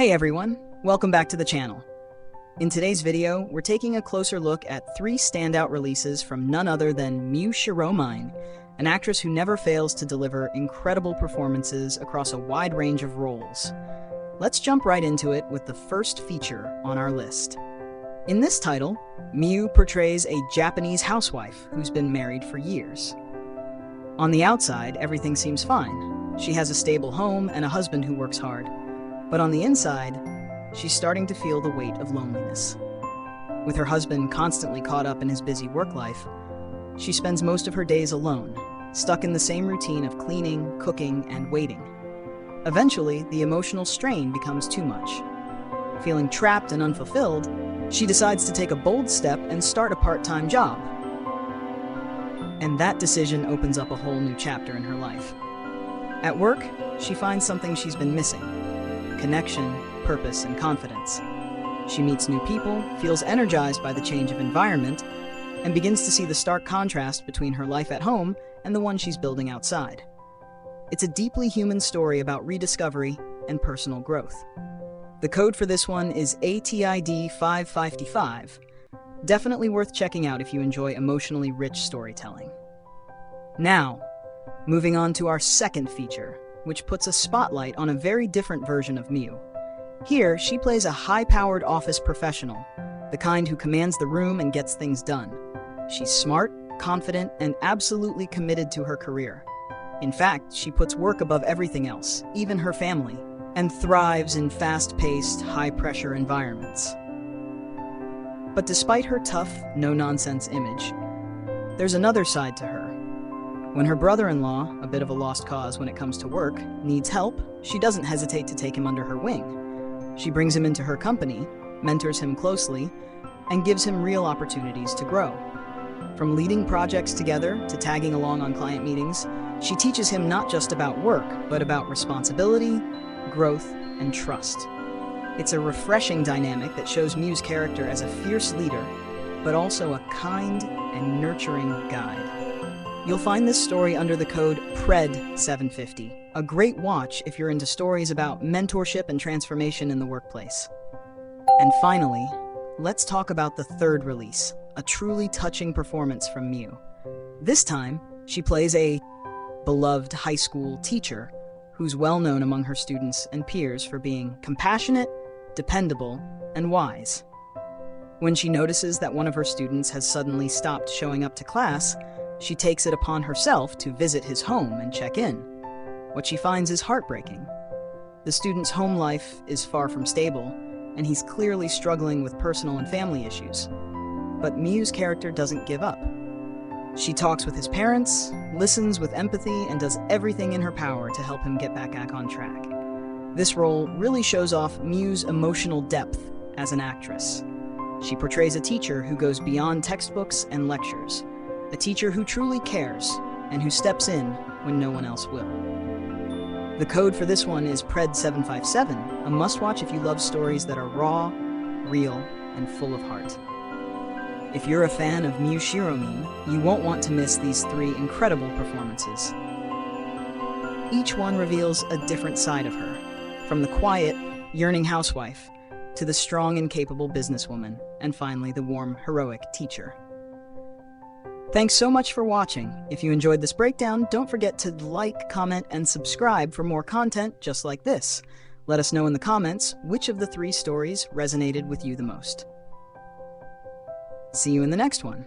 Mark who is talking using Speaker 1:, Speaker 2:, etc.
Speaker 1: Hey everyone, welcome back to the channel. In today's video, we're taking a closer look at 3 standout releases from none other than Miu Shiromine, an actress who never fails to deliver incredible performances across a wide range of roles. Let's jump right into it with the first feature on our list. In this title, Miu portrays a Japanese housewife who's been married for years. On the outside, everything seems fine. She has a stable home and a husband who works hard. But on the inside, she's starting to feel the weight of loneliness. With her husband constantly caught up in his busy work life, she spends most of her days alone, stuck in the same routine of cleaning, cooking, and waiting. Eventually, the emotional strain becomes too much. Feeling trapped and unfulfilled, she decides to take a bold step and start a part-time job. And that decision opens up a whole new chapter in her life. At work, she finds something she's been missing: connection, purpose, and confidence. She meets new people, feels energized by the change of environment, and begins to see the stark contrast between her life at home and the one she's building outside. It's a deeply human story about rediscovery and personal growth. The code for this one is ATID 555. Definitely worth checking out if you enjoy emotionally rich storytelling. Now, moving on to our second feature, which puts a spotlight on a very different version of Miu. Here, she plays a high-powered office professional, the kind who commands the room and gets things done. She's smart, confident, and absolutely committed to her career. In fact, she puts work above everything else, even her family, and thrives in fast-paced, high-pressure environments. But despite her tough, no-nonsense image, there's another side to her. When her brother-in-law, a bit of a lost cause when it comes to work, needs help, she doesn't hesitate to take him under her wing. She brings him into her company, mentors him closely, and gives him real opportunities to grow. From leading projects together to tagging along on client meetings, she teaches him not just about work, but about responsibility, growth, and trust. It's a refreshing dynamic that shows Miu's character as a fierce leader, but also a kind and nurturing guide. You'll find this story under the code PRED750, a great watch if you're into stories about mentorship and transformation in the workplace. And finally, let's talk about the third release, a truly touching performance from Miu. This time, she plays a beloved high school teacher who's well known among her students and peers for being compassionate, dependable, and wise. When she notices that one of her students has suddenly stopped showing up to class, she takes it upon herself to visit his home and check in. What she finds is heartbreaking. The student's home life is far from stable, and he's clearly struggling with personal and family issues. But Miu's character doesn't give up. She talks with his parents, listens with empathy, and does everything in her power to help him get back on track. This role really shows off Miu's emotional depth as an actress. She portrays a teacher who goes beyond textbooks and lectures, a teacher who truly cares and who steps in when no one else will. The code for this one is PRED757, a must-watch if you love stories that are raw, real, and full of heart. If you're a fan of Miu Shiromine, you won't want to miss these 3 incredible performances. Each one reveals a different side of her, from the quiet, yearning housewife to the strong and capable businesswoman, and finally the warm, heroic teacher. Thanks so much for watching. If you enjoyed this breakdown, don't forget to like, comment, and subscribe for more content just like this. Let us know in the comments which of the 3 stories resonated with you the most. See you in the next one.